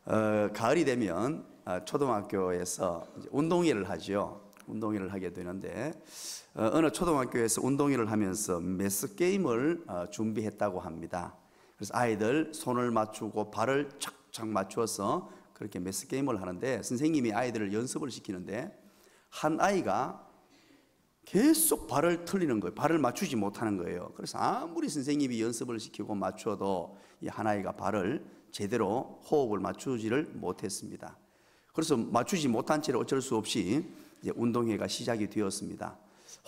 가을이 되면 초등학교에서 운동회를 하죠. 운동회를 하게 되는데 어느 초등학교에서 운동회를 하면서 매스 게임을 준비했다고 합니다. 그래서 아이들 손을 맞추고 발을 착착 맞추어서 그렇게 매스 게임을 하는데 선생님이 아이들을 연습을 시키는데 한 아이가 계속 발을 틀리는 거예요. 발을 맞추지 못하는 거예요. 그래서 아무리 선생님이 연습을 시키고 맞춰도 이 한 아이가 발을 제대로 호흡을 맞추지를 못했습니다. 그래서 맞추지 못한 채로 어쩔 수 없이 이제 운동회가 시작이 되었습니다.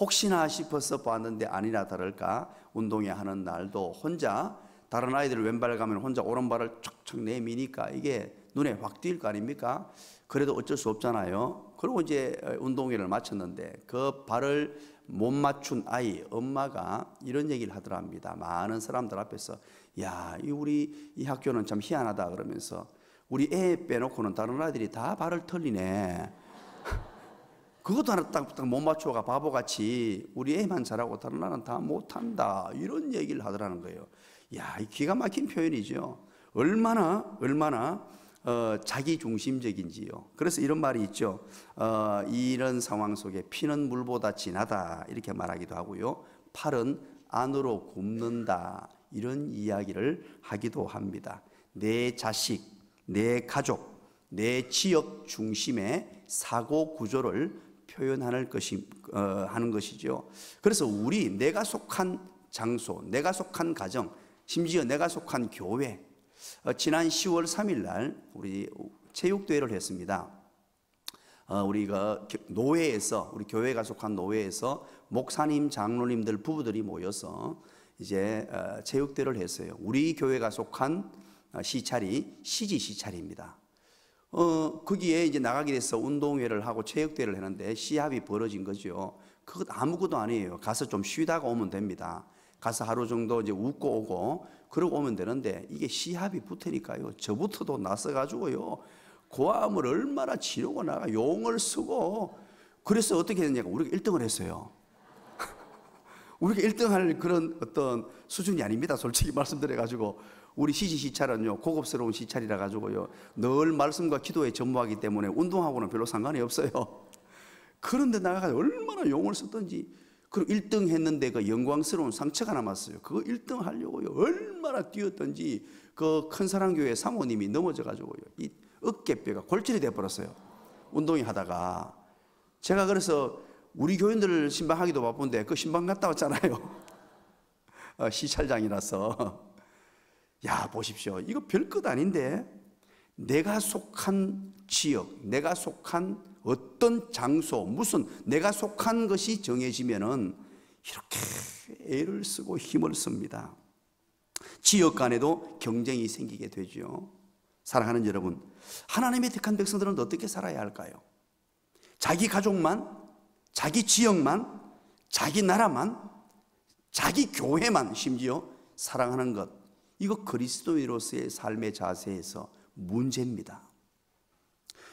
혹시나 싶어서 봤는데 아니나 다를까 운동회 하는 날도 혼자 다른 아이들 왼발 가면 혼자 오른발을 척척 내미니까 이게 눈에 확 띌 거 아닙니까? 그래도 어쩔 수 없잖아요. 그리고 이제 운동회를 마쳤는데 그 발을 못 맞춘 아이 엄마가 이런 얘기를 하더랍니다. 많은 사람들 앞에서 야, 우리 이 학교는 참 희한하다 그러면서 우리 애 빼놓고는 다른 아이들이 다 발을 털리네. 그것도 하나 딱 못 맞춰가 바보같이 우리 애만 잘하고 다른 아이는 다 못한다 이런 얘기를 하더라는 거예요. 야, 이 기가 막힌 표현이죠. 얼마나 자기중심적인지요. 그래서 이런 말이 있죠. 이런 상황 속에 피는 물보다 진하다 이렇게 말하기도 하고요. 팔은 안으로 굽는다 이런 이야기를 하기도 합니다. 내 자식, 내 가족, 내 지역 중심의 사고 구조를 표현하는 하는 것이죠. 그래서 내가 속한 장소, 내가 속한 가정, 심지어 내가 속한 교회, 지난 10월 3일 날 우리 체육대회를 했습니다. 우리가 노회에서 우리 교회가 속한 노회에서 목사님, 장로님들 부부들이 모여서 이제 체육대회를 했어요. 우리 교회가 속한 시찰이 CG 시찰입니다. 거기에 이제 나가게 돼서 운동회를 하고 체육대회를 했는데 시합이 벌어진 거죠. 그것 아무것도 아니에요. 가서 좀 쉬다가 오면 됩니다. 가서 하루 정도 이제 웃고 오고 그러고 오면 되는데 이게 시합이 붙으니까요. 저부터도 나서가지고요. 고함을 얼마나 지르고 나가 용을 쓰고 그래서 어떻게 했냐고 우리가 1등을 했어요. 우리가 1등할 그런 어떤 수준이 아닙니다. 솔직히 말씀드려가지고 우리 CG 시찰은요 고급스러운 시찰이라 가지고요 늘 말씀과 기도에 전무하기 때문에 운동하고는 별로 상관이 없어요. 그런데 나가서 얼마나 용을 썼던지 그리고 1등 했는데 그 영광스러운 상처가 남았어요. 그거 1등 하려고요 얼마나 뛰었던지 그 큰사랑교회 사모님이 넘어져 가지고요 이 어깨뼈가 골절이 돼버렸어요. 운동회 하다가 제가 그래서 우리 교인들 신방하기도 바쁜데 그 신방 갔다 왔잖아요. 시찰장이라서. 야, 보십시오. 이거 별것 아닌데 내가 속한 지역, 내가 속한 어떤 장소, 무슨 내가 속한 것이 정해지면은 이렇게 애를 쓰고 힘을 씁니다. 지역 간에도 경쟁이 생기게 되죠. 사랑하는 여러분, 하나님의 택한 백성들은 어떻게 살아야 할까요? 자기 가족만, 자기 지역만, 자기 나라만, 자기 교회만 심지어 사랑하는 것, 이거 그리스도인으로서의 삶의 자세에서 문제입니다.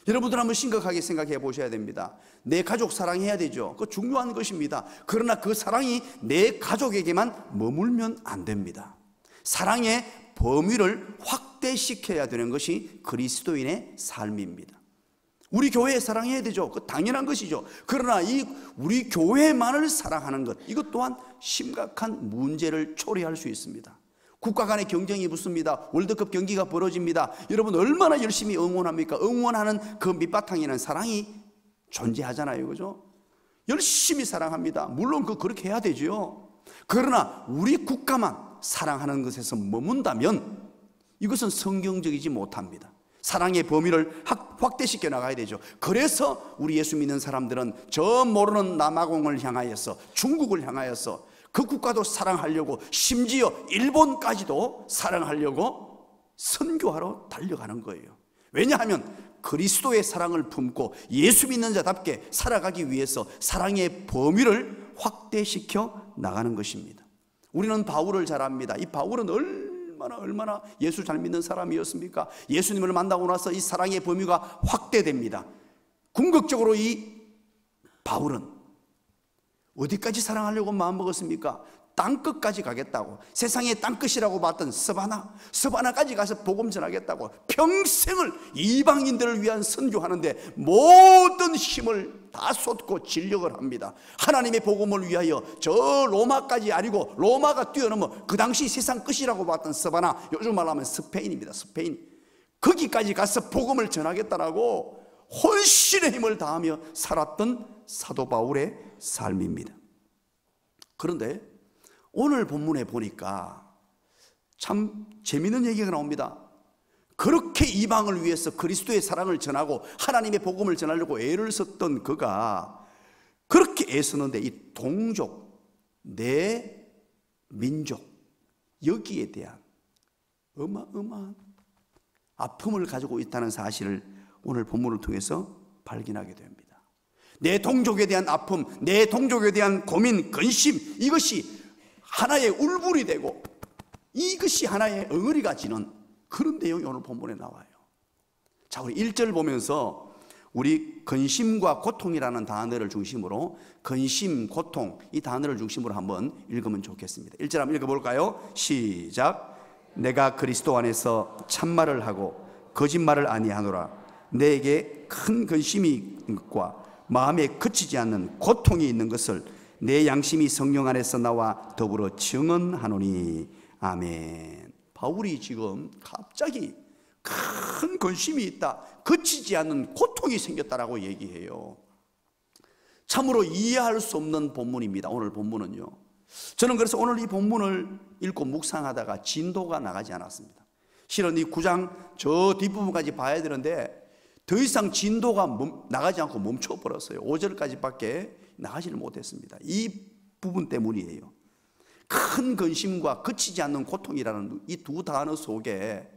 여러분들 한번 심각하게 생각해 보셔야 됩니다. 내 가족 사랑해야 되죠. 그거 중요한 것입니다. 그러나 그 사랑이 내 가족에게만 머물면 안 됩니다. 사랑의 범위를 확대시켜야 되는 것이 그리스도인의 삶입니다. 우리 교회에 사랑해야 되죠. 그 당연한 것이죠. 그러나 우리 교회만을 사랑하는 것, 이것 또한 심각한 문제를 초래할 수 있습니다. 국가 간의 경쟁이 붙습니다. 월드컵 경기가 벌어집니다. 여러분 얼마나 열심히 응원합니까? 응원하는 그 밑바탕에는 사랑이 존재하잖아요. 그죠? 열심히 사랑합니다. 물론 그렇게 해야 되죠. 그러나 우리 국가만 사랑하는 것에서 머문다면 이것은 성경적이지 못합니다. 사랑의 범위를 확대시켜 나가야 되죠. 그래서 우리 예수 믿는 사람들은 저 모르는 남아공을 향하여서, 중국을 향하여서 그 국가도 사랑하려고, 심지어 일본까지도 사랑하려고 선교하러 달려가는 거예요. 왜냐하면 그리스도의 사랑을 품고 예수 믿는 자답게 살아가기 위해서 사랑의 범위를 확대시켜 나가는 것입니다. 우리는 바울을 잘 압니다. 이 바울은 얼마나 예수 잘 믿는 사람이었습니까? 예수님을 만나고 나서 이 사랑의 범위가 확대됩니다. 궁극적으로 이 바울은 어디까지 사랑하려고 마음먹었습니까? 땅끝까지 가겠다고, 세상의 땅끝이라고 봤던 서바나까지 가서 복음 전하겠다고 평생을 이방인들을 위한 선교하는데 모든 힘을 다 쏟고 진력을 합니다. 하나님의 복음을 위하여 저 로마까지, 아니고 로마가 뛰어넘어 그 당시 세상 끝이라고 봤던 서바나, 요즘 말로 하면 스페인입니다. 스페인. 거기까지 가서 복음을 전하겠다라고 혼신의 힘을 다하며 살았던 사도 바울의 삶입니다. 그런데 오늘 본문에 보니까 참 재미있는 얘기가 나옵니다. 그렇게 이방을 위해서 그리스도의 사랑을 전하고 하나님의 복음을 전하려고 애를 썼던 그가 그렇게 애쓰는데 이 동족, 내 민족, 여기에 대한 어마어마한 아픔을 가지고 있다는 사실을 오늘 본문을 통해서 발견하게 됩니다. 내 동족에 대한 아픔, 내 동족에 대한 고민, 근심, 이것이 하나의 울분이 되고 이것이 하나의 응어리가 지는 그런 내용이 오늘 본문에 나와요. 자, 우리 1절 보면서 우리 근심과 고통이라는 단어를 중심으로, 근심, 고통, 이 단어를 중심으로 한번 읽으면 좋겠습니다. 1절 한번 읽어볼까요? 시작. 내가 그리스도 안에서 참말을 하고 거짓말을 아니하노라. 내게 큰 근심이 것과 마음에 그치지 않는 고통이 있는 것을 내 양심이 성령 안에서 나와 더불어 증언하노니. 아멘. 바울이 지금 갑자기 큰 근심이 있다, 그치지 않는 고통이 생겼다라고 얘기해요. 참으로 이해할 수 없는 본문입니다. 오늘 본문은요, 저는 그래서 오늘 이 본문을 읽고 묵상하다가 진도가 나가지 않았습니다. 실은 이 9장 저 뒷부분까지 봐야 되는데 더 이상 진도가 나가지 않고 멈춰버렸어요. 5절까지밖에 나가지를 못했습니다. 이 부분 때문이에요. 큰 근심과 그치지 않는 고통이라는 이 두 단어 속에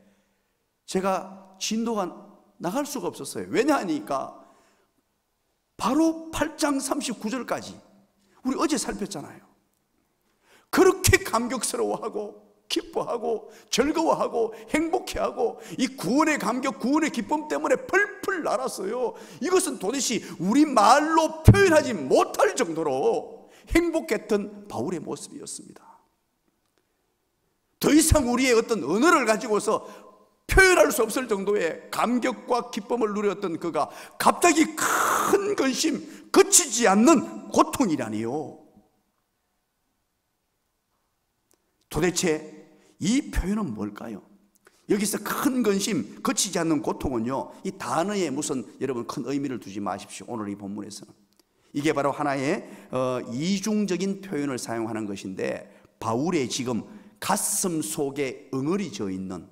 제가 진도가 나갈 수가 없었어요. 왜냐하니까 바로 8장 39절까지 우리 어제 살폈잖아요. 그렇게 감격스러워하고 기뻐하고 즐거워하고 행복해하고 이 구원의 감격, 구원의 기쁨 때문에 펄펄 날았어요. 이것은 도대체 우리 말로 표현하지 못할 정도로 행복했던 바울의 모습이었습니다. 더 이상 우리의 어떤 언어를 가지고서 표현할 수 없을 정도의 감격과 기쁨을 누렸던 그가 갑자기 큰 근심, 그치지 않는 고통이라니요. 도대체 이 표현은 뭘까요? 여기서 큰 근심, 그치지 않는 고통은요, 이 단어에 무슨 여러분 큰 의미를 두지 마십시오. 오늘 이 본문에서는 이게 바로 하나의 이중적인 표현을 사용하는 것인데, 바울의 지금 가슴 속에 응어리져 있는,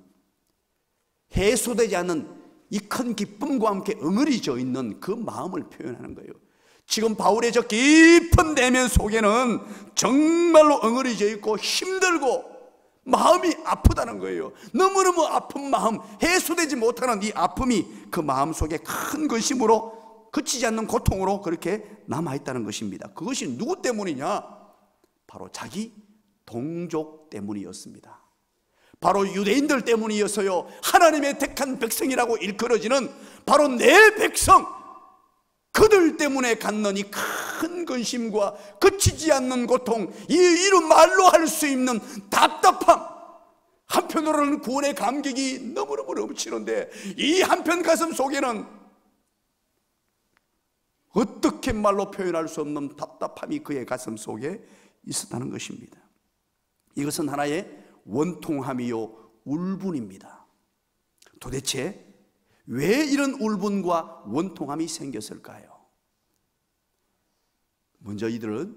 해소되지 않는 이 큰 기쁨과 함께 응어리져 있는 그 마음을 표현하는 거예요. 지금 바울의 저 깊은 내면 속에는 정말로 응어리져 있고 힘들고 마음이 아프다는 거예요. 너무너무 아픈 마음, 해소되지 못하는 이 아픔이 그 마음 속에 큰 근심으로, 그치지 않는 고통으로 그렇게 남아있다는 것입니다. 그것이 누구 때문이냐? 바로 자기 동족 때문이었습니다. 바로 유대인들 때문이었어요. 하나님의 택한 백성이라고 일컬어지는 바로 내 백성, 그들 때문에 갖는 이 큰 근심과 그치지 않는 고통, 이루 말로 할 수 있는 답답함, 한편으로는 구원의 감격이 너무너무 넘치는데 이 한편 가슴 속에는 어떻게 말로 표현할 수 없는 답답함이 그의 가슴 속에 있었다는 것입니다. 이것은 하나의 원통함이요 울분입니다. 도대체 왜 이런 울분과 원통함이 생겼을까요? 먼저 이들은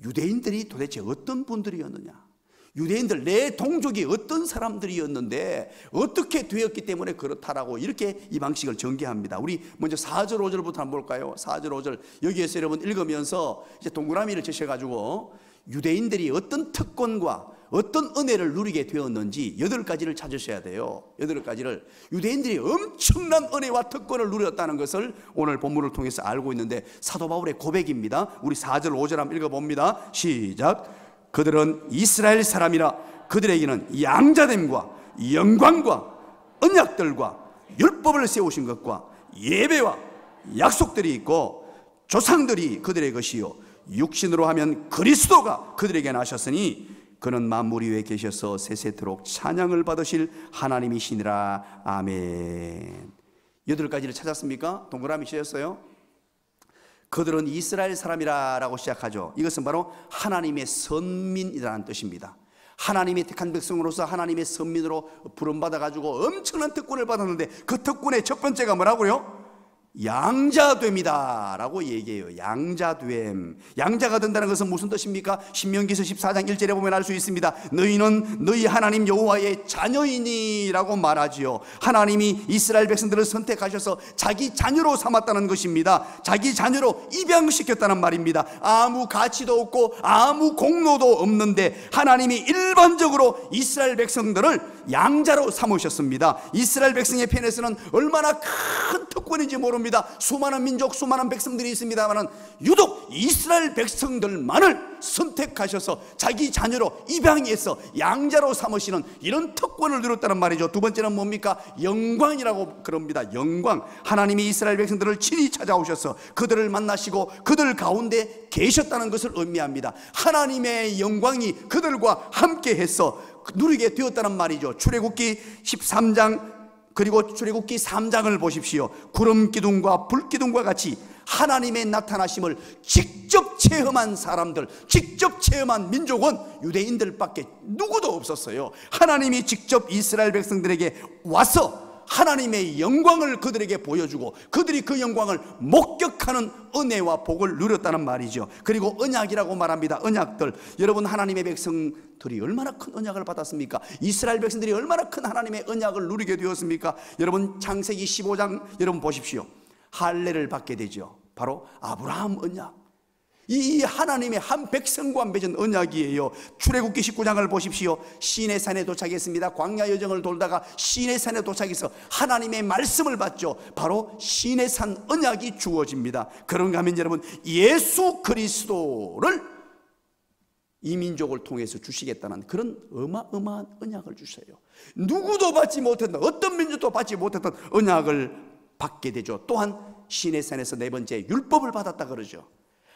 유대인들이 도대체 어떤 분들이었느냐, 유대인들, 내 동족이 어떤 사람들이었는데 어떻게 되었기 때문에 그렇다라고 이렇게 이 방식을 전개합니다. 우리 먼저 4절 5절부터 한번 볼까요? 4절 5절 여기에서 여러분 읽으면서 이제 동그라미를 치셔가지고 유대인들이 어떤 특권과 어떤 은혜를 누리게 되었는지 8가지를 찾으셔야 돼요. 8가지를. 유대인들이 엄청난 은혜와 특권을 누렸다는 것을 오늘 본문을 통해서 알고 있는데 사도 바울의 고백입니다. 우리 4절 5절 한번 읽어봅니다. 시작. 그들은 이스라엘 사람이라 그들에게는 양자됨과 영광과 언약들과 율법을 세우신 것과 예배와 약속들이 있고 조상들이 그들의 것이요 육신으로 하면 그리스도가 그들에게 나셨으니 그는 만물 위에 계셔서 세세토록 찬양을 받으실 하나님이시니라. 아멘. 8가지를 찾았습니까? 동그라미 치셨어요? 그들은 이스라엘 사람이라고 시작하죠. 이것은 바로 하나님의 선민이라는 뜻입니다. 하나님의 택한 백성으로서 하나님의 선민으로 부름받아가지고 엄청난 특권을 받았는데, 그 특권의 첫 번째가 뭐라고요? 양자됨이다 라고 얘기해요. 양자됨. 양자가 된다는 것은 무슨 뜻입니까? 신명기서 14장 1절에 보면 알 수 있습니다. 너희는 너희 하나님 여호와의 자녀이니 라고 말하지요. 하나님이 이스라엘 백성들을 선택하셔서 자기 자녀로 삼았다는 것입니다. 자기 자녀로 입양시켰다는 말입니다. 아무 가치도 없고 아무 공로도 없는데 하나님이 일반적으로 이스라엘 백성들을 양자로 삼으셨습니다. 이스라엘 백성의 편에서는 얼마나 큰 특권인지 모릅니다. 수많은 민족, 수많은 백성들이 있습니다만 유독 이스라엘 백성들만을 선택하셔서 자기 자녀로 입양해서 양자로 삼으시는 이런 특권을 누렸다는 말이죠. 두 번째는 뭡니까? 영광이라고 그럽니다. 영광. 하나님이 이스라엘 백성들을 친히 찾아오셔서 그들을 만나시고 그들 가운데 계셨다는 것을 의미합니다. 하나님의 영광이 그들과 함께해서 누리게 되었다는 말이죠. 출애굽기 13장 그리고 출애굽기 3장을 보십시오. 구름 기둥과 불 기둥과 같이 하나님의 나타나심을 직접 체험한 사람들, 직접 체험한 민족은 유대인들밖에 누구도 없었어요. 하나님이 직접 이스라엘 백성들에게 와서 하나님의 영광을 그들에게 보여주고 그들이 그 영광을 목격하는 은혜와 복을 누렸다는 말이죠. 그리고 언약이라고 말합니다. 언약들. 여러분, 하나님의 백성들이 얼마나 큰 언약을 받았습니까? 이스라엘 백성들이 얼마나 큰 하나님의 언약을 누리게 되었습니까? 여러분, 창세기 15장 여러분 보십시오. 할례를 받게 되죠. 바로 아브라함 언약. 이 하나님의 한 백성과 맺은 언약이에요. 출애굽기 19장을 보십시오. 시내산에 도착했습니다. 광야 여정을 돌다가 시내산에 도착해서 하나님의 말씀을 받죠. 바로 시내산 언약이 주어집니다. 그런가 하면 여러분, 예수 그리스도를 이 민족을 통해서 주시겠다는 그런 어마어마한 언약을 주셔요. 누구도 받지 못했던, 어떤 민족도 받지 못했던 언약을 받게 되죠. 또한 시내산에서 네 번째 율법을 받았다 그러죠.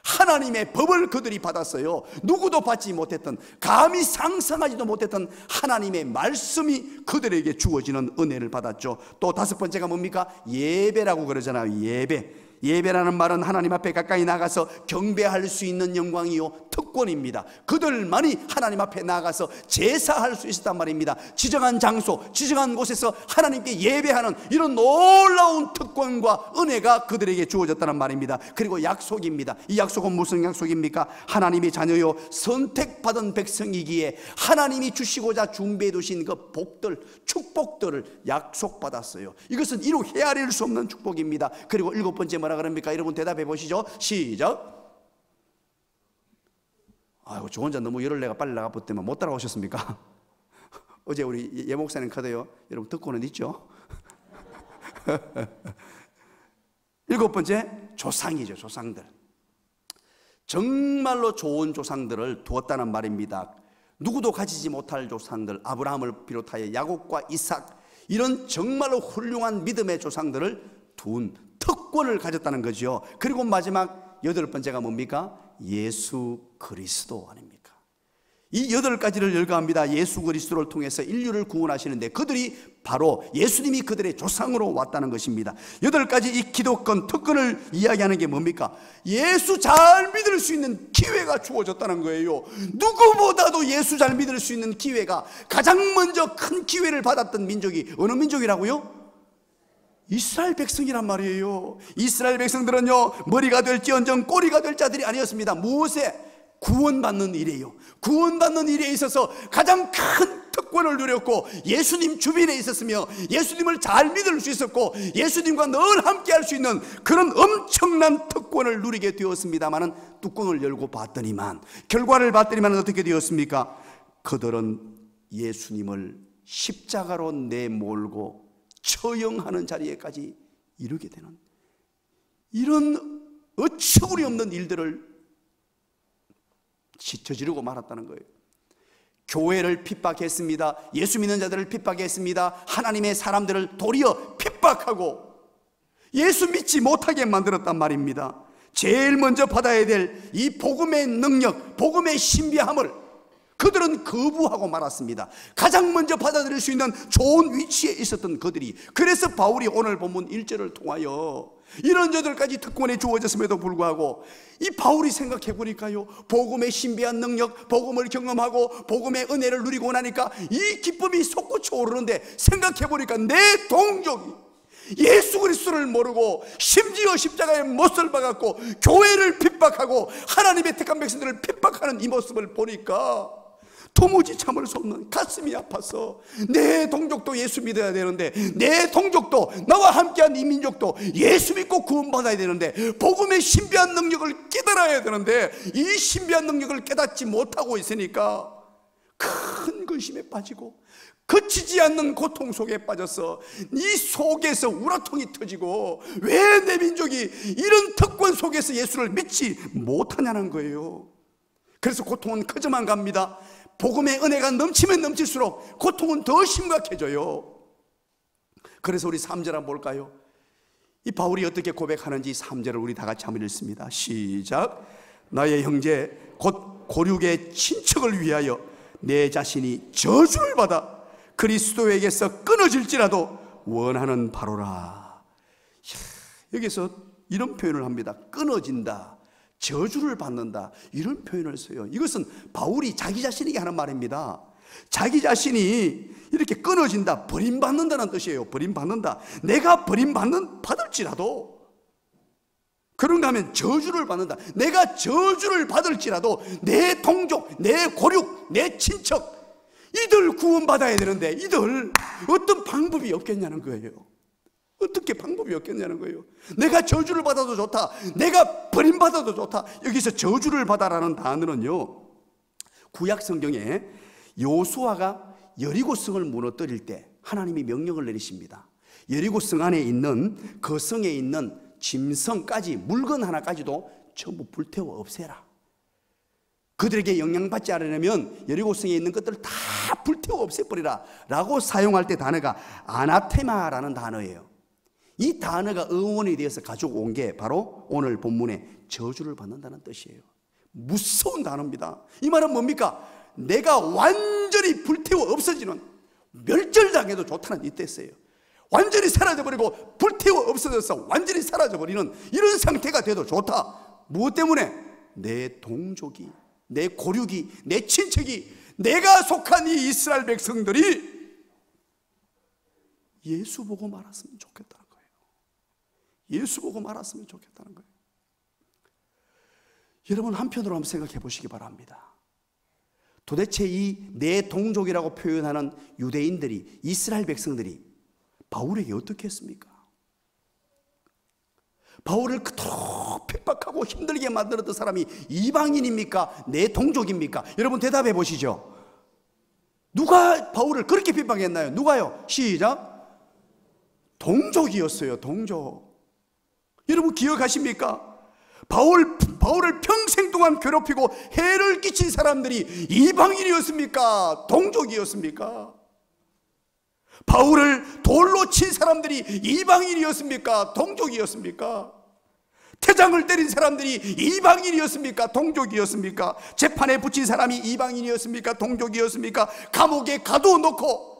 하나님의 법을 그들이 받았어요. 누구도 받지 못했던, 감히 상상하지도 못했던 하나님의 말씀이 그들에게 주어지는 은혜를 받았죠. 또 다섯 번째가 뭡니까? 예배라고 그러잖아요. 예배. 예배라는 말은 하나님 앞에 가까이 나가서 경배할 수 있는 영광이요 특권입니다. 그들만이 하나님 앞에 나가서 제사할 수 있었단 말입니다. 지정한 장소, 지정한 곳에서 하나님께 예배하는 이런 놀라운 특권과 은혜가 그들에게 주어졌다는 말입니다. 그리고 약속입니다. 이 약속은 무슨 약속입니까? 하나님의 자녀요 선택받은 백성이기에 하나님이 주시고자 준비해 두신 그 복들, 축복들을 약속받았어요. 이것은 이루 헤아릴 수 없는 축복입니다. 그리고 일곱 번째 뭐라 그럽니까? 여러분 대답해 보시죠. 시작. 아이고, 저 혼자 너무 열을 내가 빨리 나가봤더니 못 따라오셨습니까? 어제 우리 예 목사님 카드요. 여러분 듣고는 있죠? 일곱 번째, 조상이죠. 조상들. 정말로 좋은 조상들을 두었다는 말입니다. 누구도 가지지 못할 조상들, 아브라함을 비롯하여 야곱과 이삭, 이런 정말로 훌륭한 믿음의 조상들을 둔 특권을 가졌다는 거죠. 그리고 마지막 여덟 번째가 뭡니까? 예수 그리스도 아닙니까? 이 여덟 가지를 열거합니다. 예수 그리스도를 통해서 인류를 구원하시는데 그들이 바로 예수님이 그들의 조상으로 왔다는 것입니다. 여덟 가지 이 기독권 특권을 이야기하는 게 뭡니까? 예수 잘 믿을 수 있는 기회가 주어졌다는 거예요. 누구보다도 예수 잘 믿을 수 있는 기회가, 가장 먼저 큰 기회를 받았던 민족이 어느 민족이라고요? 이스라엘 백성이란 말이에요. 이스라엘 백성들은요, 머리가 될지언정 꼬리가 될 자들이 아니었습니다. 무엇에? 구원받는 일이에요. 구원받는 일에 있어서 가장 큰 특권을 누렸고, 예수님 주변에 있었으며 예수님을 잘 믿을 수 있었고 예수님과 늘 함께 할 수 있는 그런 엄청난 특권을 누리게 되었습니다마는, 뚜껑을 열고 봤더니만, 결과를 봤더니만 어떻게 되었습니까? 그들은 예수님을 십자가로 내몰고 처형하는 자리에까지 이르게 되는 이런 어처구니 없는 일들을 저지르고 말았다는 거예요. 교회를 핍박했습니다. 예수 믿는 자들을 핍박했습니다. 하나님의 사람들을 도리어 핍박하고 예수 믿지 못하게 만들었단 말입니다. 제일 먼저 받아야 될 이 복음의 능력, 복음의 신비함을 그들은 거부하고 말았습니다. 가장 먼저 받아들일 수 있는 좋은 위치에 있었던 그들이, 그래서 바울이 오늘 본문 1절을 통하여 이런 저들까지 특권에 주어졌음에도 불구하고 이 바울이 생각해 보니까요, 복음의 신비한 능력, 복음을 경험하고 복음의 은혜를 누리고 나니까 이 기쁨이 솟구쳐 오르는데, 생각해 보니까 내 동족이 예수 그리스도를 모르고 심지어 십자가에 못을 박았고 교회를 핍박하고 하나님의 택한 백성들을 핍박하는 이 모습을 보니까 도무지 참을 수 없는 가슴이 아파서, 내 동족도 예수 믿어야 되는데, 내 동족도 나와 함께한 이 민족도 예수 믿고 구원받아야 되는데, 복음의 신비한 능력을 깨달아야 되는데 이 신비한 능력을 깨닫지 못하고 있으니까 큰 근심에 빠지고 그치지 않는 고통 속에 빠져서 이 속에서 우라통이 터지고, 왜 내 민족이 이런 특권 속에서 예수를 믿지 못하냐는 거예요. 그래서 고통은 커져만 갑니다. 복음의 은혜가 넘치면 넘칠수록 고통은 더 심각해져요. 그래서 우리 3절 한번 볼까요? 이 바울이 어떻게 고백하는지 3절을 우리 다 같이 한번 읽습니다. 시작. 나의 형제 곧 고륙의 친척을 위하여 내 자신이 저주를 받아 그리스도에게서 끊어질지라도 원하는 바로라. 여기서 이런 표현을 합니다. 끊어진다, 저주를 받는다, 이런 표현을 써요. 이것은 바울이 자기 자신에게 하는 말입니다. 자기 자신이 이렇게 끊어진다, 버림받는다는 뜻이에요. 버림받는다, 내가 받을지라도, 그런가 하면 저주를 받는다, 내가 저주를 받을지라도 내 동족, 내 고륙, 내 친척, 이들 구원받아야 되는데 이들 어떤 방법이 없겠냐는 거예요. 어떻게 방법이 없겠냐는 거예요. 내가 저주를 받아도 좋다, 내가 버림받아도 좋다. 여기서 저주를 받아라는 단어는요, 구약 성경에 요수아가 여리고성을 무너뜨릴 때 하나님이 명령을 내리십니다. 여리고성 안에 있는 그 성에 있는 짐승까지, 물건 하나까지도 전부 불태워 없애라. 그들에게 영향받지 않으려면 여리고성에 있는 것들을 다 불태워 없애버리라 라고 사용할 때 단어가 아나테마라는 단어예요. 이 단어가 응원이 되어서 가지고 온 게 바로 오늘 본문에 저주를 받는다는 뜻이에요. 무서운 단어입니다. 이 말은 뭡니까? 내가 완전히 불태워 없어지는, 멸절당해도 좋다는 이 뜻이에요. 완전히 사라져버리고 불태워 없어져서 완전히 사라져버리는 이런 상태가 돼도 좋다. 무엇 때문에? 내 동족이, 내 고륙이, 내 친척이, 내가 속한 이 이스라엘 백성들이 예수 보고 말았으면 좋겠다는 거예요. 예수 보고 말았으면 좋겠다는 거예요. 여러분, 한편으로 한번 생각해 보시기 바랍니다. 도대체 이 내 동족이라고 표현하는 유대인들이, 이스라엘 백성들이 바울에게 어떻게 했습니까? 바울을 그토록 핍박하고 힘들게 만들었던 사람이 이방인입니까? 내 동족입니까? 여러분 대답해 보시죠. 누가 바울을 그렇게 핍박했나요? 누가요? 시작. 동족이었어요. 동족. 여러분 기억하십니까? 바울을 평생 동안 괴롭히고 해를 끼친 사람들이 이방인이었습니까? 동족이었습니까? 바울을 돌로 친 사람들이 이방인이었습니까? 동족이었습니까? 태장을 때린 사람들이 이방인이었습니까? 동족이었습니까? 재판에 붙인 사람이 이방인이었습니까? 동족이었습니까? 감옥에 가둬놓고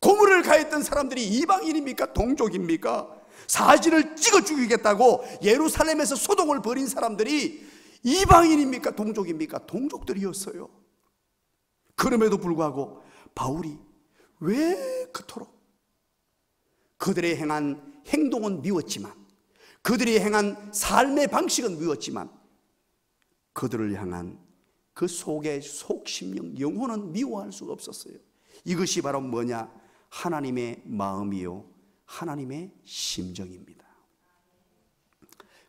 고문을 가했던 사람들이 이방인입니까? 동족입니까? 사진을 찍어 죽이겠다고 예루살렘에서 소동을 벌인 사람들이 이방인입니까? 동족입니까? 동족들이었어요. 그럼에도 불구하고 바울이 왜 그토록 그들의 행한 행동은 미웠지만, 그들이 행한 삶의 방식은 미웠지만, 그들을 향한 그 속의 속심령, 영혼은 미워할 수가 없었어요. 이것이 바로 뭐냐? 하나님의 마음이요, 하나님의 심정입니다.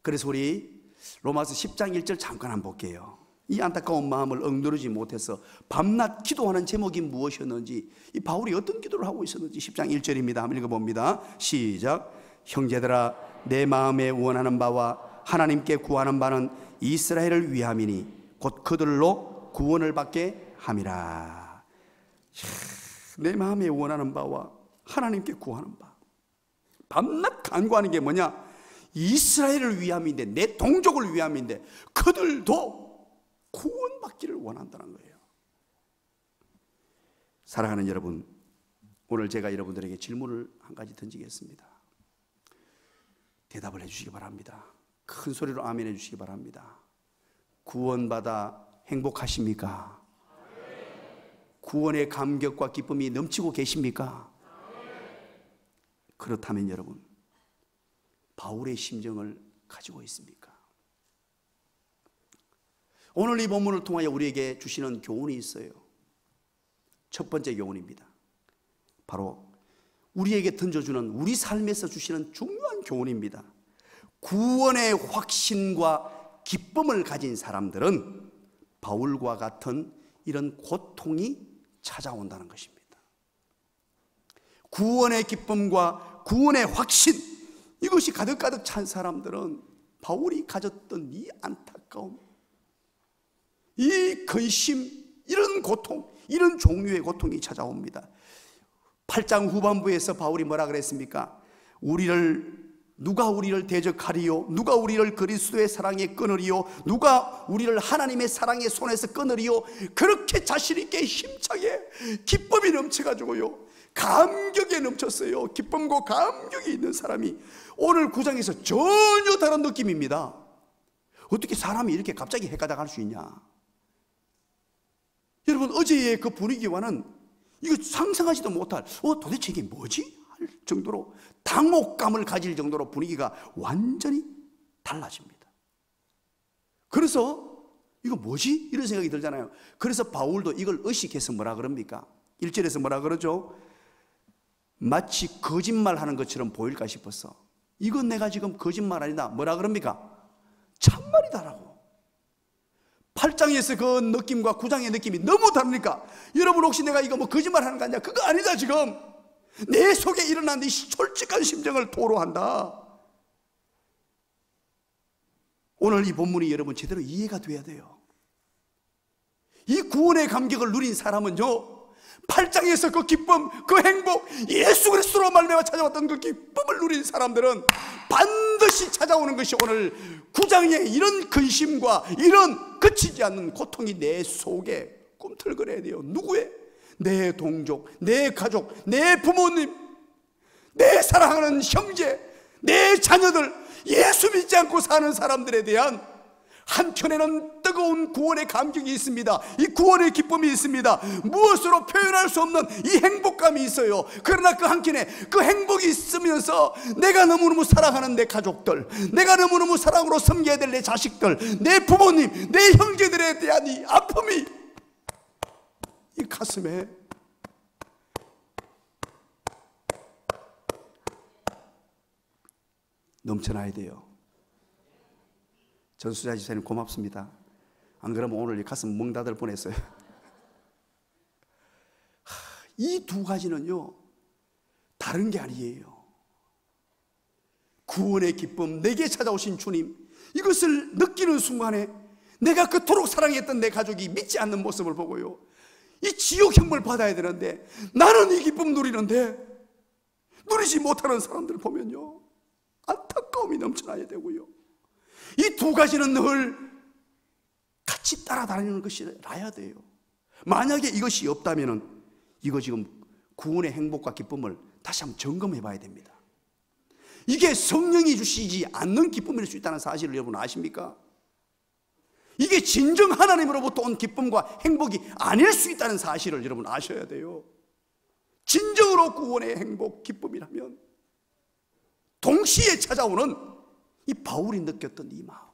그래서 우리 로마서 10장 1절 잠깐 한번 볼게요. 이 안타까운 마음을 억누르지 못해서 밤낮 기도하는 제목이 무엇이었는지, 이 바울이 어떤 기도를 하고 있었는지 10장 1절입니다. 한번 읽어봅니다. 시작. 형제들아, 내 마음에 원하는 바와 하나님께 구하는 바는 이스라엘을 위함이니 곧 그들로 구원을 받게 함이라. 내 마음에 원하는 바와 하나님께 구하는 바, 밤낮 간구하는 게 뭐냐? 이스라엘을 위함인데, 내 동족을 위함인데 그들도 구원받기를 원한다는 거예요. 사랑하는 여러분, 오늘 제가 여러분들에게 질문을 한 가지 던지겠습니다. 대답을 해주시기 바랍니다. 큰 소리로 아멘 해주시기 바랍니다. 구원받아 행복하십니까? 구원의 감격과 기쁨이 넘치고 계십니까? 그렇다면 여러분, 바울의 심정을 가지고 있습니까? 오늘 이 본문을 통하여 우리에게 주시는 교훈이 있어요. 첫 번째 교훈입니다. 바로 우리에게 던져주는, 우리 삶에서 주시는 중요한 교훈입니다. 구원의 확신과 기쁨을 가진 사람들은 바울과 같은 이런 고통이 찾아온다는 것입니다. 구원의 기쁨과 구원의 확신, 이것이 가득가득 찬 사람들은 바울이 가졌던 이 안타까움, 이 근심, 이런 고통, 이런 종류의 고통이 찾아옵니다. 8장 후반부에서 바울이 뭐라 그랬습니까? 누가 우리를 대적하리요? 누가 우리를 그리스도의 사랑에 끊으리요? 누가 우리를 하나님의 사랑의 손에서 끊으리요? 그렇게 자신 있게 힘차게 기쁨이 넘쳐가지고요, 감격에 넘쳤어요. 기쁨과 감격이 있는 사람이 오늘 9장에서 전혀 다른 느낌입니다. 어떻게 사람이 이렇게 갑자기 헷가닥할 수 있냐? 여러분, 어제의 그 분위기와는 이거 상상하지도 못할, 도대체 이게 뭐지? 할 정도로 당혹감을 가질 정도로 분위기가 완전히 달라집니다. 그래서 이거 뭐지? 이런 생각이 들잖아요. 그래서 바울도 이걸 의식해서 뭐라 그럽니까? 1절에서 뭐라 그러죠? 마치 거짓말하는 것처럼 보일까 싶어서, 이건 내가 지금 거짓말 아니다, 뭐라 그럽니까? 참말이다라고. 8장에서 그 느낌과 9장의 느낌이 너무 다르니까, 여러분 혹시 내가 이거 뭐 거짓말하는 거 아니야? 그거 아니다. 지금 내 속에 일어난 이 솔직한 심정을 토로한다. 오늘 이 본문이 여러분 제대로 이해가 돼야 돼요. 이 구원의 감격을 누린 사람은요, 8장에서 그 기쁨, 그 행복, 예수 그리스도로 말미암아 찾아왔던 그 기쁨을 누린 사람들은 반드시 찾아오는 것이 오늘 9장의 이런 근심과 이런 그치지 않는 고통이 내 속에 꿈틀거려야 돼요. 누구의? 내 동족, 내 가족, 내 부모님, 내 사랑하는 형제, 내 자녀들, 예수 믿지 않고 사는 사람들에 대한 한편에는 뜨거운 구원의 감격이 있습니다. 이 구원의 기쁨이 있습니다. 무엇으로 표현할 수 없는 이 행복감이 있어요. 그러나 그 한켠에 그 행복이 있으면서 내가 너무너무 사랑하는 내 가족들, 내가 너무너무 사랑으로 섬겨야 될 내 자식들, 내 부모님, 내 형제들에 대한 이 아픔이 이 가슴에 넘쳐나야 돼요. 전수자 집사님 고맙습니다. 안 그러면 오늘 가슴 멍 닫을 뻔했어요. 이 두 가지는요, 다른 게 아니에요. 구원의 기쁨, 내게 찾아오신 주님, 이것을 느끼는 순간에 내가 그토록 사랑했던 내 가족이 믿지 않는 모습을 보고요, 이 지옥형을 받아야 되는데 나는 이 기쁨 누리는데 누리지 못하는 사람들 보면요, 안타까움이 넘쳐나야 되고요, 이 두 가지는 늘 같이 따라다니는 것이라야 돼요. 만약에 이것이 없다면 이거 지금 구원의 행복과 기쁨을 다시 한번 점검해 봐야 됩니다. 이게 성령이 주시지 않는 기쁨일 수 있다는 사실을 여러분 아십니까? 이게 진정 하나님으로부터 온 기쁨과 행복이 아닐 수 있다는 사실을 여러분 아셔야 돼요. 진정으로 구원의 행복, 기쁨이라면 동시에 찾아오는 이 바울이 느꼈던 이 마음,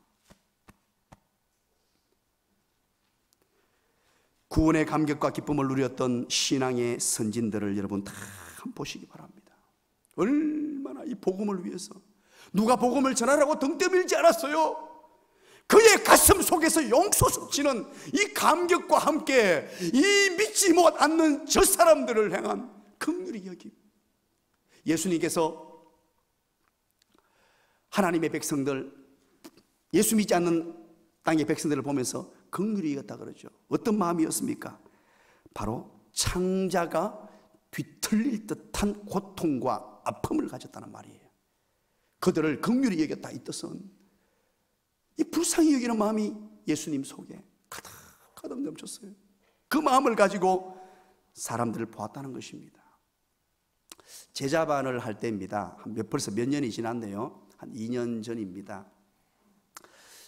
구원의 감격과 기쁨을 누렸던 신앙의 선진들을 여러분 다 한번 보시기 바랍니다. 얼마나 이 복음을 위해서, 누가 복음을 전하라고 등 떠밀지 않았어요. 그의 가슴 속에서 용솟치는 이 감격과 함께 이 믿지 못 않는 저 사람들을 향한 긍휼의 여김. 예수님께서 하나님의 백성들, 예수 믿지 않는 땅의 백성들을 보면서 긍휼히 여겼다 그러죠. 어떤 마음이었습니까? 바로 창자가 뒤틀릴 듯한 고통과 아픔을 가졌다는 말이에요. 그들을 긍휼히 여겼다. 이 뜻은 이 불쌍히 여기는 마음이 예수님 속에 가득 넘쳤어요. 그 마음을 가지고 사람들을 보았다는 것입니다. 제자반을 할 때입니다. 벌써 몇 년이 지났네요. 한 2년 전입니다.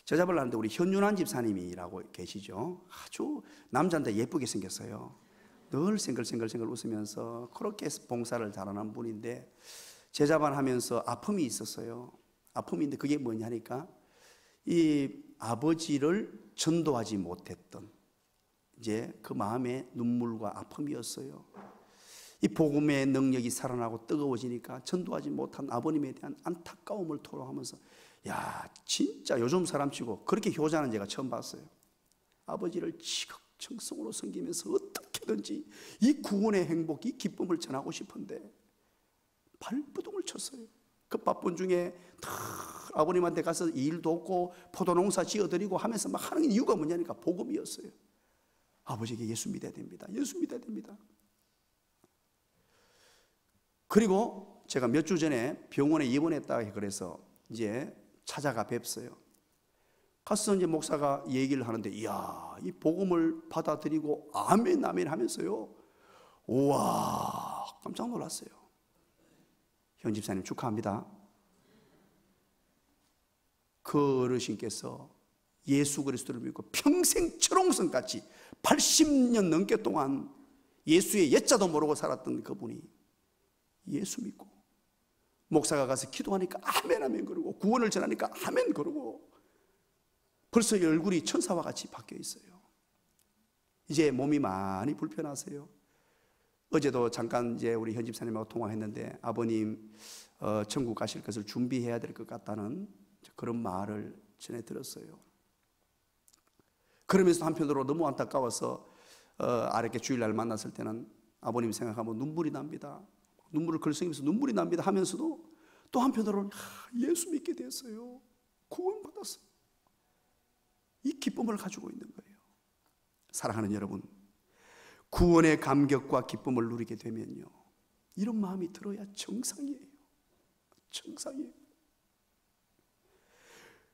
제자반을 하는데 우리 현윤환 집사님이라고 계시죠. 아주 남자인데 예쁘게 생겼어요. 늘 생글생글 웃으면서 그렇게 봉사를 잘하는 분인데 제자반 하면서 아픔이 있었어요. 아픔인데 그게 뭐냐니까 이 아버지를 전도하지 못했던 이제 그 마음의 눈물과 아픔이었어요. 이 복음의 능력이 살아나고 뜨거워지니까 전도하지 못한 아버님에 대한 안타까움을 토로하면서 야, 진짜 요즘 사람치고 그렇게 효자는 제가 처음 봤어요. 아버지를 지극정성으로 섬기면서 어떻게든지 이 구원의 행복, 이 기쁨을 전하고 싶은데 발버둥을 쳤어요. 그 바쁜 중에 다 아버님한테 가서 일도 없고 포도농사 지어드리고 하면서 막 하는 이유가 뭐냐니까 복음이었어요. 아버지에게 예수 믿어야 됩니다. 예수 믿어야 됩니다. 그리고 제가 몇 주 전에 병원에 입원했다 그래서 이제 찾아가 뵙어요. 가서 이제 목사가 얘기를 하는데 이야, 이 복음을 받아들이고 아멘 아멘 하면서요. 우와, 깜짝 놀랐어요. 현 집사님 축하합니다. 그 어르신께서 예수 그리스도를 믿고 평생 철옹성같이 80년 넘게 동안 예수의 옛자도 모르고 살았던 그분이 예수 믿고 목사가 가서 기도하니까 아멘 아멘 그러고 구원을 전하니까 아멘 그러고 벌써 얼굴이 천사와 같이 바뀌어 있어요. 이제 몸이 많이 불편하세요. 어제도 잠깐 이제 우리 현 집사님하고 통화했는데 아버님 천국 가실 것을 준비해야 될 것 같다는 그런 말을 전해 들었어요. 그러면서 한편으로 너무 안타까워서 아랫게 주일날 만났을 때는 아버님 생각하면 눈물이 납니다. 눈물을 글썽이면서 눈물이 납니다 하면서도 또 한편으로는 예수 믿게 됐어요. 구원받았어요. 이 기쁨을 가지고 있는 거예요. 사랑하는 여러분, 구원의 감격과 기쁨을 누리게 되면요, 이런 마음이 들어야 정상이에요. 정상이에요.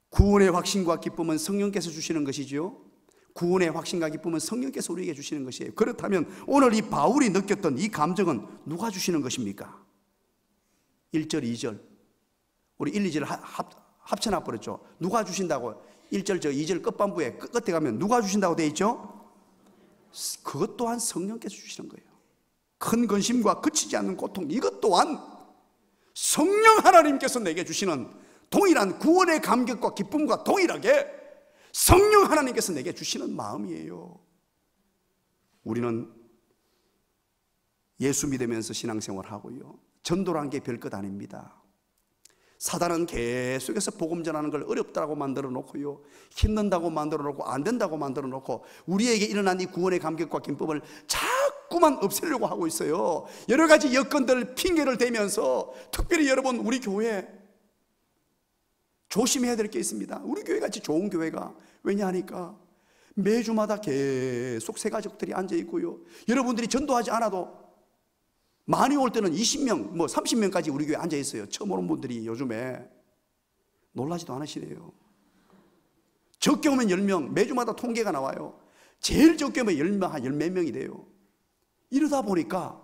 구원의 확신과 기쁨은 성령께서 주시는 것이죠. 구원의 확신과 기쁨은 성령께서 우리에게 주시는 것이에요. 그렇다면 오늘 이 바울이 느꼈던 이 감정은 누가 주시는 것입니까? 1절, 2절 우리 1, 2절 합쳐놔 버렸죠. 누가 주신다고 1절, 2절 끝반부에 끝에 가면 누가 주신다고 되어 있죠? 그것 또한 성령께서 주시는 거예요. 큰 근심과 그치지 않는 고통, 이것 또한 성령 하나님께서 내게 주시는 동일한 구원의 감격과 기쁨과 동일하게 성령 하나님께서 내게 주시는 마음이에요. 우리는 예수 믿으면서 신앙생활을 하고요, 전도라는 게 별것 아닙니다. 사단은 계속해서 복음 전하는 걸 어렵다고 만들어 놓고요, 힘든다고 만들어 놓고 안 된다고 만들어 놓고 우리에게 일어난 이 구원의 감격과 기쁨을 자꾸만 없애려고 하고 있어요. 여러 가지 여건들 핑계를 대면서 특별히 여러분 우리 교회 조심해야 될 게 있습니다. 우리 교회같이 좋은 교회가 왜냐하니까 매주마다 계속 새 가족들이 앉아 있고요, 여러분들이 전도하지 않아도 많이 올 때는 20명, 30명까지 우리 교회에 앉아 있어요. 처음 오는 분들이 요즘에 놀라지도 않으시네요. 적게 오면 10명, 매주마다 통계가 나와요. 제일 적게 오면 10명, 한 10몇 명이 돼요. 이러다 보니까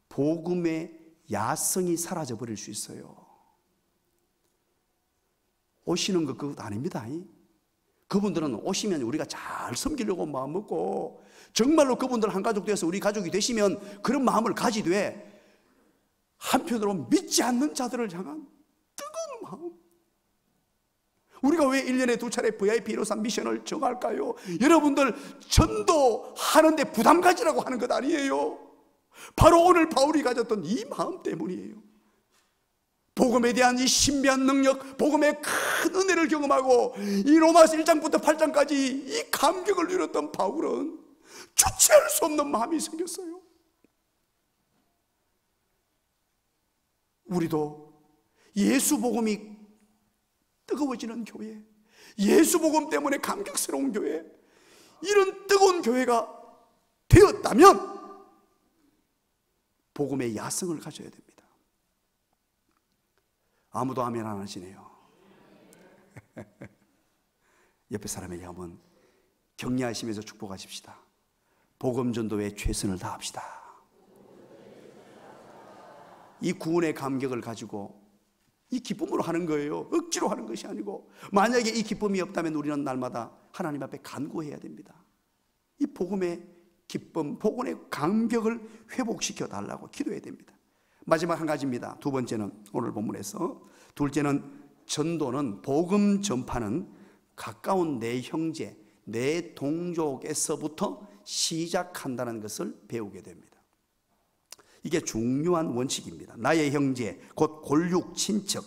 복음의 야성이 사라져 버릴 수 있어요. 오시는 것 그것 아닙니다. 그분들은 오시면 우리가 잘 섬기려고 마음 먹고 정말로 그분들 한 가족 되어서 우리 가족이 되시면 그런 마음을 가지되 한편으로 믿지 않는 자들을 향한 뜨거운 마음, 우리가 왜 1년에 2차례 VIP 153 미션을 정할까요? 여러분들 전도하는데 부담 가지라고 하는 것 아니에요. 바로 오늘 바울이 가졌던 이 마음 때문이에요. 복음에 대한 이 신비한 능력, 복음의 큰 은혜를 경험하고 이 로마서 1장부터 8장까지 이 감격을 누렸던 바울은 주체할 수 없는 마음이 생겼어요. 우리도 예수 복음이 뜨거워지는 교회, 예수 복음 때문에 감격스러운 교회, 이런 뜨거운 교회가 되었다면 복음의 야성을 가져야 됩니다. 아무도 아멘 안 하시네요. 옆에 사람에게 한번 격려하시면서 축복하십시다. 복음 전도에 최선을 다합시다. 이 구원의 감격을 가지고 이 기쁨으로 하는 거예요. 억지로 하는 것이 아니고, 만약에 이 기쁨이 없다면 우리는 날마다 하나님 앞에 간구해야 됩니다. 이 복음의 기쁨, 복음의 감격을 회복시켜 달라고 기도해야 됩니다. 마지막 한 가지입니다. 두 번째는 오늘 본문에서, 둘째는 전도는, 복음 전파는 가까운 내 형제, 내 동족에서부터 시작한다는 것을 배우게 됩니다. 이게 중요한 원칙입니다. 나의 형제, 곧 골육, 친척,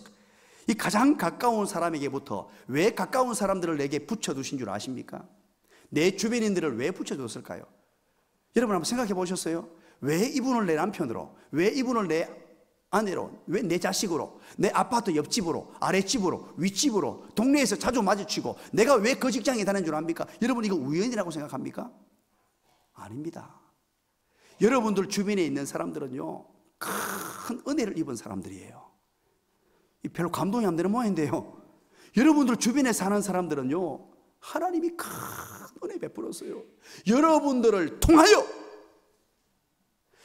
이 가장 가까운 사람에게부터. 왜 가까운 사람들을 내게 붙여두신 줄 아십니까? 내 주변인들을 왜 붙여줬을까요? 여러분 한번 생각해 보셨어요? 왜 이분을 내 남편으로, 왜 이분을 내 아내로, 왜 내 자식으로, 내 아파트 옆집으로, 아랫집으로, 윗집으로, 동네에서 자주 마주치고, 내가 왜 그 직장에 다니는 줄 압니까? 여러분 이거 우연이라고 생각합니까? 아닙니다. 여러분들 주변에 있는 사람들은요, 큰 은혜를 입은 사람들이에요. 별로 감동이 안 되는 모양인데요, 여러분들 주변에 사는 사람들은요, 하나님이 큰 은혜 베풀었어요. 여러분들을 통하여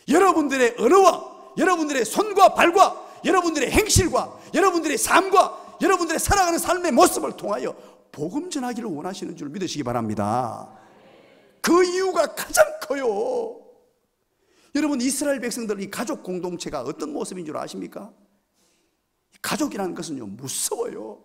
여러분들의 언어와 여러분들의 손과 발과 여러분들의 행실과 여러분들의 삶과 여러분들의 살아가는 삶의 모습을 통하여 복음 전하기를 원하시는 줄 믿으시기 바랍니다. 그 이유가 가장 커요. 여러분, 이스라엘 백성들 이 가족 공동체가 어떤 모습인 줄 아십니까? 가족이라는 것은요, 무서워요.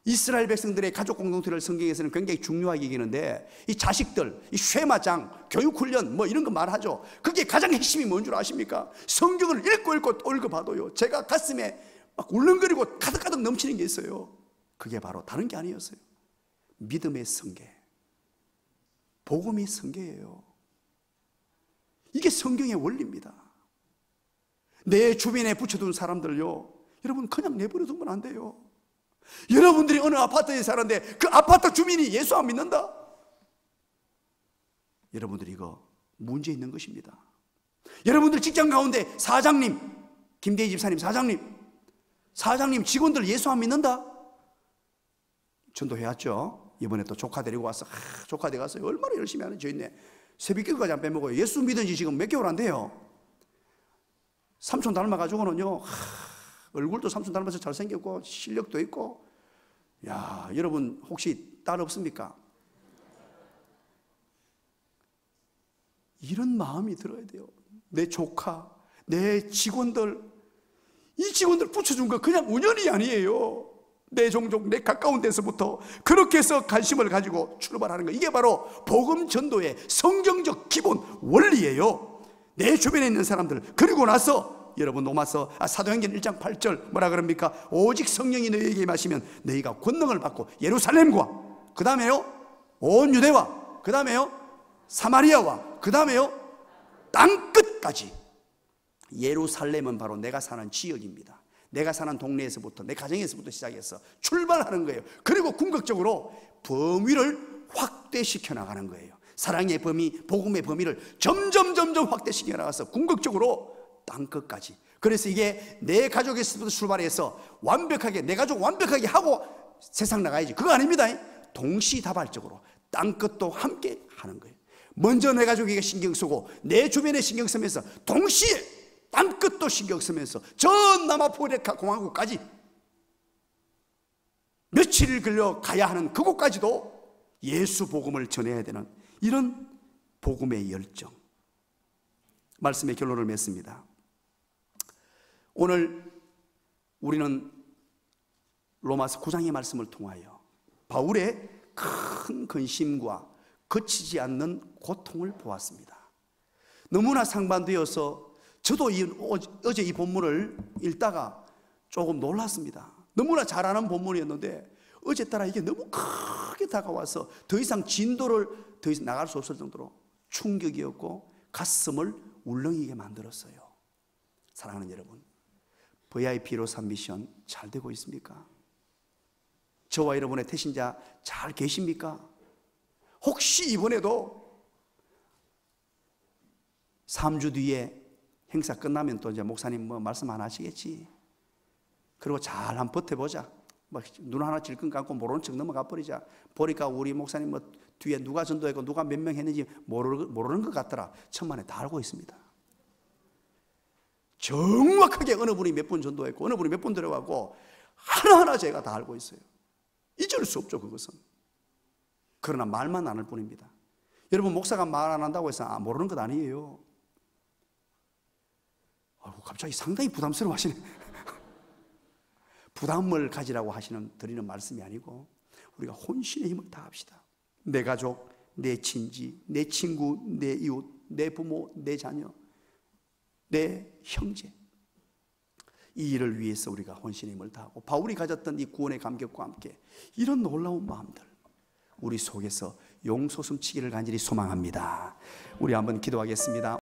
이스라엘 백성들의 가족 공동체를 성경에서는 굉장히 중요하게 여기는데, 이 자식들, 이 쉐마장, 교육훈련 뭐 이런 거 말하죠. 그게 가장 핵심이 뭔 줄 아십니까? 성경을 읽고 봐도요, 제가 가슴에 막 울렁거리고 가득가득 넘치는 게 있어요. 그게 바로 다른 게 아니었어요. 믿음의 성계, 복음의 성계예요. 이게 성경의 원리입니다. 내 주변에 붙여둔 사람들요, 여러분 그냥 내버려 두면 안 돼요. 여러분들이 어느 아파트에 사는데 그 아파트 주민이 예수 안 믿는다? 여러분들이 이거 문제 있는 것입니다. 여러분들 직장 가운데 사장님, 김대희 집사님 사장님 직원들 예수 안 믿는다? 전도해왔죠. 이번에 또 조카 데리고 와서 조카 댁 가서 얼마나 열심히 하는 저 있네. 새벽기도까지 안 빼먹어요. 예수 믿은 지 지금 몇 개월 안 돼요. 삼촌 닮아가지고는요, 얼굴도 삼촌 닮아서 잘생겼고 실력도 있고. 야, 여러분 혹시 딸 없습니까? 이런 마음이 들어야 돼요. 내 조카, 내 직원들, 이 직원들 붙여준 거 그냥 우연이 아니에요. 내 종족, 내 가까운 데서부터 그렇게 해서 관심을 가지고 출발하는 거, 이게 바로 복음 전도의 성경적 기본 원리예요. 내 주변에 있는 사람들, 그리고 나서 여러분 로마서 사도행전 1장 8절 뭐라 그럽니까? 오직 성령이 너희에게 임하시면 너희가 권능을 받고 예루살렘과, 그 다음에요 온 유대와, 그 다음에요 사마리아와, 그 다음에요 땅끝까지. 예루살렘은 바로 내가 사는 지역입니다. 내가 사는 동네에서부터, 내 가정에서부터 시작해서 출발하는 거예요. 그리고 궁극적으로 범위를 확대시켜 나가는 거예요. 사랑의 범위, 복음의 범위를 점점 확대시켜 나가서 궁극적으로 땅끝까지. 그래서 이게 내 가족에서부터 출발해서 완벽하게, 내 가족 완벽하게 하고 세상 나가야지, 그거 아닙니다. 동시다발적으로 땅끝도 함께 하는 거예요. 먼저 내 가족에게 신경 쓰고 내 주변에 신경 쓰면서 동시에 땅끝도 신경 쓰면서 전 남아프리카 공화국까지 며칠을 걸려 가야 하는 그곳까지도 예수 복음을 전해야 되는 이런 복음의 열정. 말씀의 결론을 맺습니다. 오늘 우리는 로마서 9장의 말씀을 통하여 바울의 큰 근심과 거치지 않는 고통을 보았습니다. 너무나 상반되어서 저도 어제 이 본문을 읽다가 조금 놀랐습니다. 너무나 잘 아는 본문이었는데 어제 따라 이게 너무 크게 다가와서 더 이상 진도를 더 이상 나갈 수 없을 정도로 충격이었고 가슴을 울렁이게 만들었어요. 사랑하는 여러분, VIP로 산 미션 잘 되고 있습니까? 저와 여러분의 태신자 잘 계십니까? 혹시 이번에도 3주 뒤에 행사 끝나면 또 이제 목사님 뭐 말씀 안 하시겠지? 그리고 잘 한번 버텨보자. 막 눈 하나 질끈 감고 모르는 척 넘어가 버리자. 보니까 우리 목사님 뭐 뒤에 누가 전도했고 누가 몇 명 했는지 모르는 것 같더라. 천만에 다 알고 있습니다. 정확하게 어느 분이 몇 분 전도했고 어느 분이 몇 분 들어가고 하나하나 제가 다 알고 있어요. 잊을 수 없죠, 그것은. 그러나 말만 안 할 뿐입니다. 여러분, 목사가 말 안 한다고 해서 모르는 것 아니에요. 갑자기 상당히 부담스러워 하시네. 부담을 가지라고 드리는 말씀이 아니고 우리가 혼신의 힘을 다합시다. 내 가족, 내 친지, 내 친구, 내 이웃, 내 부모, 내 자녀, 내 형제, 이 일을 위해서 우리가 혼신의 힘을 다하고 바울이 가졌던 이 구원의 감격과 함께 이런 놀라운 마음들 우리 속에서 용솟음치기를 간절히 소망합니다. 우리 한번 기도하겠습니다.